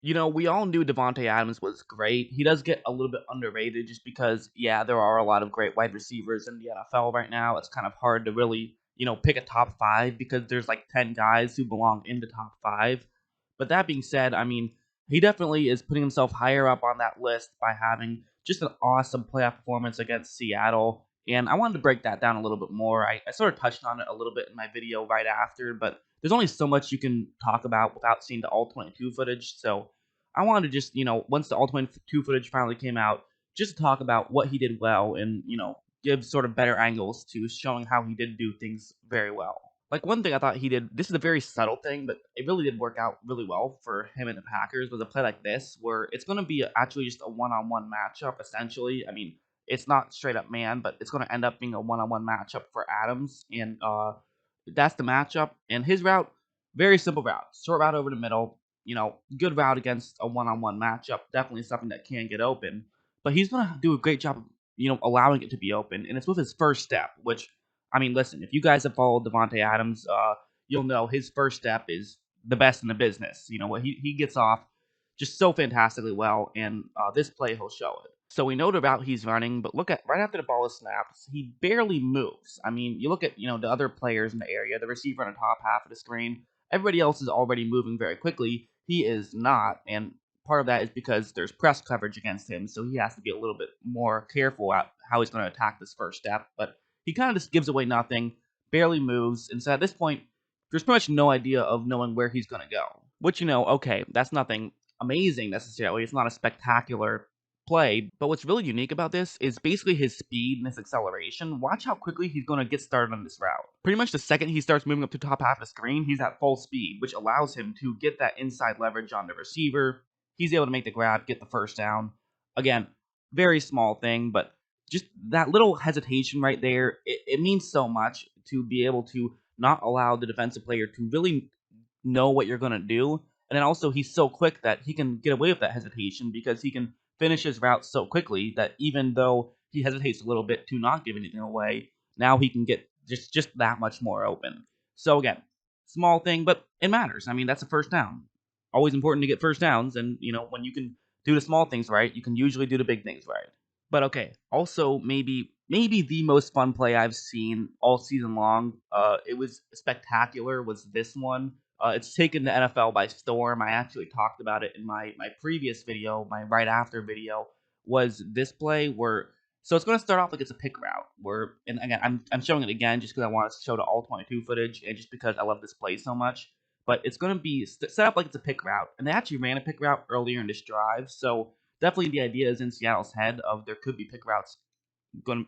We all knew Davante Adams was great. He does get a little bit underrated just because, yeah, there are a lot of great wide receivers in the NFL right now. It's kind of hard to really, pick a top five because there's like 10 guys who belong in the top five. But that being said, I mean, he definitely is putting himself higher up on that list by having just an awesome playoff performance against Seattle. And I wanted to break that down a little bit more. I sort of touched on it a little bit in my video right after, but there's only so much you can talk about without seeing the all 22 footage. So I wanted to just, once the all 22 footage finally came out, just to talk about what he did well and, give sort of better angles to showing how he did do things very well. Like one thing I thought he did, this is a very subtle thing, but it really did work out really well for him and the Packers, was a play like this where it's going to be actually just a one-on-one matchup, essentially. I mean, it's not straight up man, but it's going to end up being a one-on-one matchup for Adams. And that's the matchup. And his route, very simple route. Short route over the middle. Good route against a one-on-one matchup. Definitely something that can get open. But he's going to do a great job of, allowing it to be open. And it's with his first step, which, I mean, listen, if you guys have followed Davante Adams, you'll know his first step is the best in the business. What he gets off just so fantastically well, and this play he'll show it. So we know the route he's running, but look at right after the ball is snapped, he barely moves. I mean, you look at the other players in the area, the receiver on the top half of the screen. Everybody else is already moving very quickly. He is not, and part of that is because there's press coverage against him, so he has to be a little bit more careful at how he's going to attack this first step. But he kind of just gives away nothing, barely moves, and so at this point, there's pretty much no idea of knowing where he's going to go. Which, okay, that's nothing amazing necessarily. It's not a spectacular play, but what's really unique about this is basically his speed and his acceleration. Watch how quickly he's going to get started on this route. Pretty much the second he starts moving up to top half of the screen, he's at full speed, which allows him to get that inside leverage on the receiver. He's able to make the grab, get the first down. Again, very small thing, but just that little hesitation right there, it means so much to be able to not allow the defensive player to really know what you're going to do. And then also, he's so quick that he can get away with that hesitation because he can finish his route so quickly that even though he hesitates a little bit to not give anything away, now he can get just that much more open. So again, small thing, but it matters. I mean, that's a first down. Always important to get first downs, and when you can do the small things right, you can usually do the big things right. But okay, also maybe the most fun play I've seen all season long. It was spectacular. Was this one? It's taken the NFL by storm. I actually talked about it in my previous video, my right after video. Was this play where? So it's going to start off like it's a pick route. And again, I'm showing it again just because I want to show the all 22 footage and just because I love this play so much. But it's going to be set up like it's a pick route, and they actually ran a pick route earlier in this drive. So definitely the idea is in Seattle's head of there could be pick routes going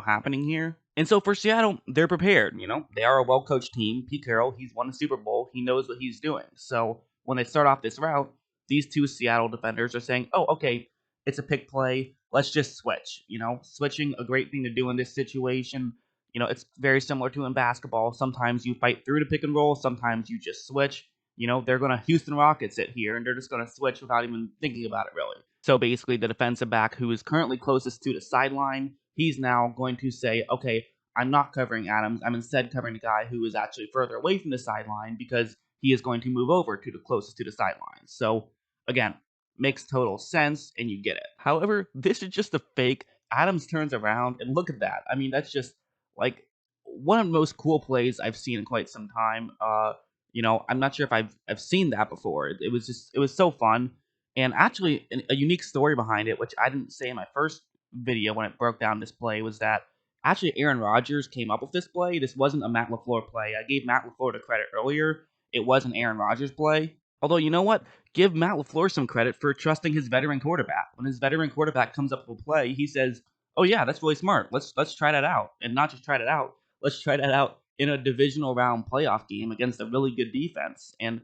happening here. And so for Seattle, they're prepared. They are a well coached team. Pete Carroll, he's won a Super Bowl. He knows what he's doing. So when they start off this route, these two Seattle defenders are saying, "Oh, okay, it's a pick play. Let's just switch." Switching a great thing to do in this situation. It's very similar to in basketball. Sometimes you fight through the pick and roll. Sometimes you just switch. They're going to Houston Rockets it here, and they're just going to switch without even thinking about it, really. So basically, the defensive back who is currently closest to the sideline, he's now going to say, okay, I'm not covering Adams. I'm instead covering the guy who is actually further away from the sideline because he is going to move over to the closest to the sideline. So again, makes total sense, and you get it. However, this is just a fake. Adams turns around, and look at that. I mean, that's just like one of the most cool plays I've seen in quite some time. I'm not sure if I've seen that before. It was so fun, and actually a unique story behind it, which I didn't say in my first video when it broke down this play, was that actually Aaron Rodgers came up with this play. This wasn't a Matt LaFleur play. I gave Matt LaFleur the credit earlier. It was an Aaron Rodgers play. Although, you know what? Give Matt LaFleur some credit for trusting his veteran quarterback. When his veteran quarterback comes up with a play, he says, "Oh yeah, that's really smart. Let's try that out." And not just try that out. Let's try that out in a divisional round playoff game against a really good defense. And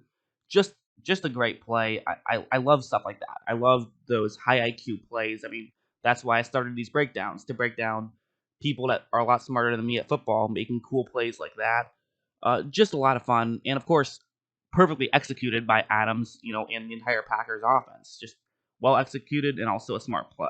just just a great play. I love stuff like that. I love those high IQ plays. I mean, that's why I started these breakdowns, to break down people that are a lot smarter than me at football making cool plays like that. Just a lot of fun, and of course, perfectly executed by Adams. And the entire Packers offense, just well executed and also a smart play.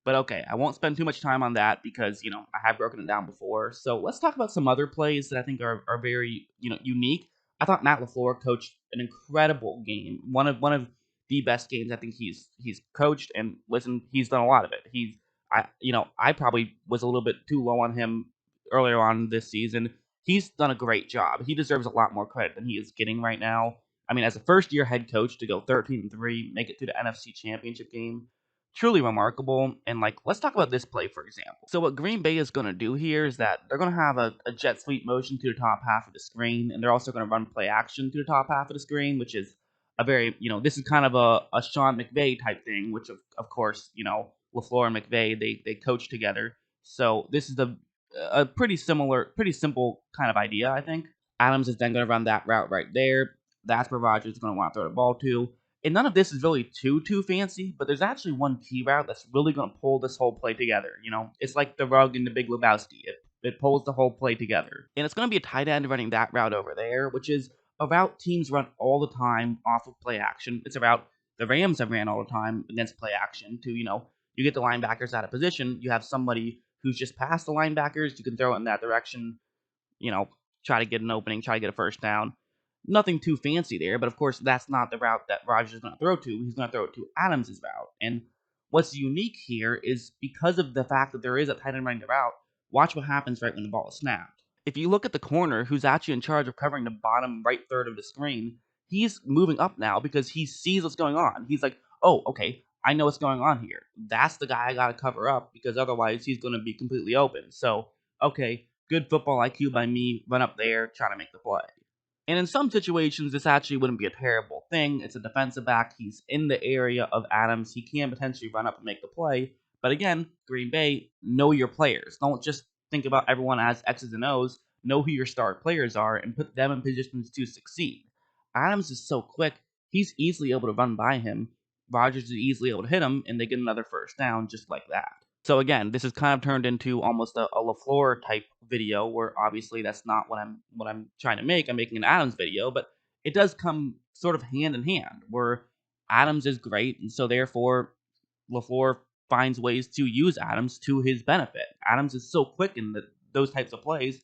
But okay, I won't spend too much time on that because I have broken it down before. So let's talk about some other plays that I think are very unique. I thought Matt LaFleur coached an incredible game. One of the best games I think he's coached. And listen, he's done a lot of it. I probably was a little bit too low on him earlier on this season. He's done a great job. He deserves a lot more credit than he is getting right now. I mean, as a first year head coach to go 13-3, make it to the NFC Championship game, truly remarkable. And like, let's talk about this play, for example. So what Green Bay is going to do here is that they're going to have a jet sweep motion to the top half of the screen, and they're also going to run play action to the top half of the screen, which is a very, this is kind of a Sean McVay type thing, which of course, LaFleur and McVay, they coach together. So this is a pretty similar, pretty simple kind of idea, I think. Adams is then going to run that route right there. That's where Rodgers is going to want to throw the ball to. And none of this is really too fancy, but there's actually one key route that's really going to pull this whole play together. It's like the rug in the Big Lebowski. It pulls the whole play together. And it's going to be a tight end running that route over there, which is a route teams run all the time off of play action. It's a route the Rams have ran all the time against play action to, you get the linebackers out of position. You have somebody who's just past the linebackers. You can throw it in that direction, you know, try to get an opening, try to get a first down. Nothing too fancy there, but of course, that's not the route that Rodgers is going to throw to. He's going to throw it to Adams' route. And what's unique here is because of the fact that there is a tight end running the route, watch what happens right when the ball is snapped. If you look at the corner who's actually in charge of covering the bottom right third of the screen, he's moving up now because he sees what's going on. He's like, oh, okay, I know what's going on here. That's the guy I got to cover up because otherwise he's going to be completely open. So, okay, good football IQ by me, run up there, try to make the play. And in some situations, this actually wouldn't be a terrible thing. It's a defensive back. He's in the area of Adams. He can potentially run up and make the play. But again, Green Bay, know your players. Don't just think about everyone as X's and O's. Know who your star players are and put them in positions to succeed. Adams is so quick, he's easily able to run by him. Rodgers is easily able to hit him, and they get another first down just like that. So again, this has kind of turned into almost a LaFleur type video, where obviously that's not what I'm trying to make. I'm making an Adams video, but it does come sort of hand in hand, where Adams is great, and so therefore LaFleur finds ways to use Adams to his benefit. Adams is so quick in those types of plays.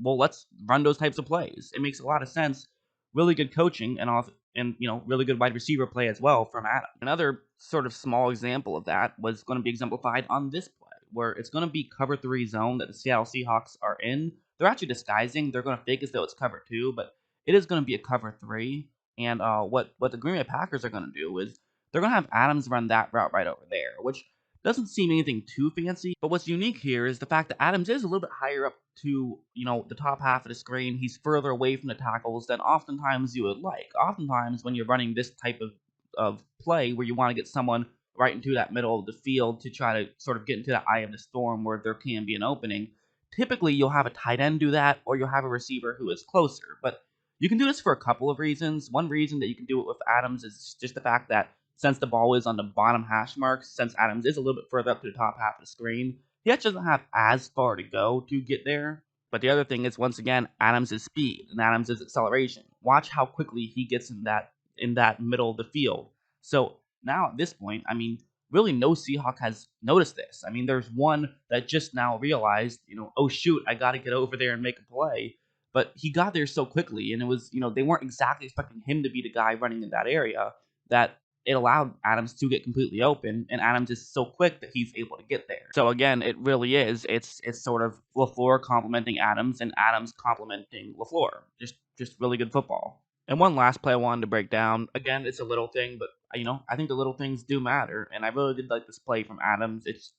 Well, let's run those types of plays. It makes a lot of sense. Really good coaching and really good wide receiver play as well from Adam. Another sort of small example of that was going to be exemplified on this play, where it's going to be cover 3 zone that the Seattle Seahawks are in. They're actually disguising. They're going to fake as though it's cover 2, but it is going to be a cover 3. And what the Green Bay Packers are going to do is they're going to have Adams run that route right over there, which doesn't seem anything too fancy. But what's unique here is the fact that Adams is a little bit higher up to, the top half of the screen. He's further away from the tackles than oftentimes you would like. Oftentimes when you're running this type of play where you want to get someone right into that middle of the field to try to sort of get into the eye of the storm where there can be an opening, typically you'll have a tight end do that, or you'll have a receiver who is closer. But you can do this for a couple of reasons. One reason that you can do it with Adams is just the fact that since the ball is on the bottom hash marks, since Adams is a little bit further up to the top half of the screen, he actually doesn't have as far to go to get there. But the other thing is, once again, Adams' speed and Adams' acceleration. Watch how quickly he gets in that middle of the field. So now at this point, I mean, really no Seahawk has noticed this. I mean, there's one that just now realized, oh shoot, I got to get over there and make a play. But he got there so quickly, and it was, they weren't exactly expecting him to be the guy running in that area, that it allowed Adams to get completely open, and Adams is so quick that he's able to get there. So again, it really is. It's sort of LaFleur complimenting Adams and Adams complimenting LaFleur. Just really good football. And one last play I wanted to break down. Again, it's a little thing, but I think the little things do matter, and I really did like this play from Adams. It's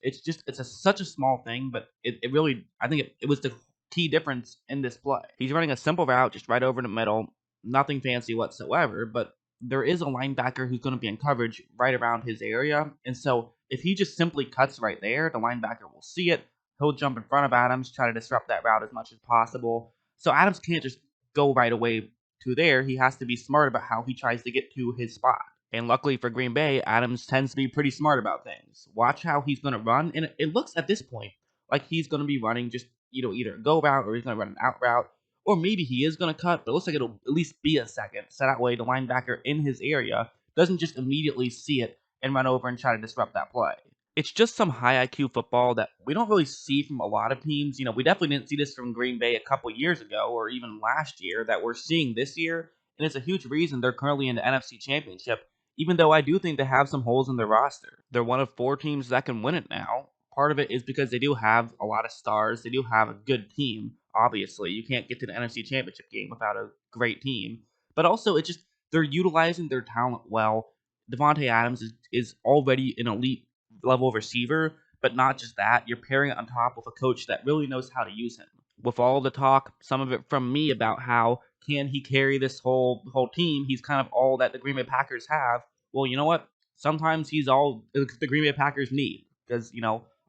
such a small thing, but it really, I think it was the key difference in this play. He's running a simple route just right over the middle, nothing fancy whatsoever, but there is a linebacker who's going to be in coverage right around his area. And so if he just simply cuts right there, the linebacker will see it. He'll jump in front of Adams, try to disrupt that route as much as possible. So Adams can't just go right away to there. He has to be smart about how he tries to get to his spot. And luckily for Green Bay, Adams tends to be pretty smart about things. Watch how he's going to run. And it looks at this point like he's going to be running just either a go route or he's going to run an out route. Or maybe he is going to cut, but it looks like it'll at least be a second. So that way the linebacker in his area doesn't just immediately see it and run over and try to disrupt that play. It's just some high IQ football that we don't really see from a lot of teams. We definitely didn't see this from Green Bay a couple years ago or even last year that we're seeing this year. And it's a huge reason they're currently in the NFC Championship, even though I do think they have some holes in their roster. They're one of 4 teams that can win it now. Part of it is because they do have a lot of stars. They do have a good team, obviously. You can't get to the NFC Championship game without a great team. But also, it's just they're utilizing their talent well. Davante Adams is already an elite level receiver, but not just that. You're pairing it on top with a coach that really knows how to use him. With all the talk, some of it from me about how can he carry this whole team, he's kind of all that the Green Bay Packers have. Well, you know what? Sometimes he's all the Green Bay Packers need because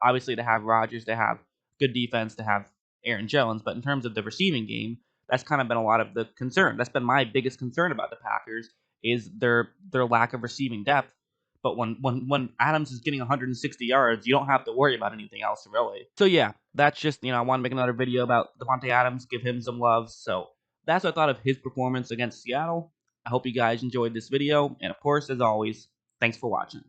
obviously to have Rodgers, to have good defense, to have Aaron Jones, but in terms of the receiving game, that's kind of been a lot of the concern. That's been my biggest concern about the Packers is their lack of receiving depth. But when Adams is getting 160 yards, you don't have to worry about anything else really. So yeah, that's just I want to make another video about Davante Adams, give him some love. So that's what I thought of his performance against Seattle. I hope you guys enjoyed this video, and of course, as always, thanks for watching.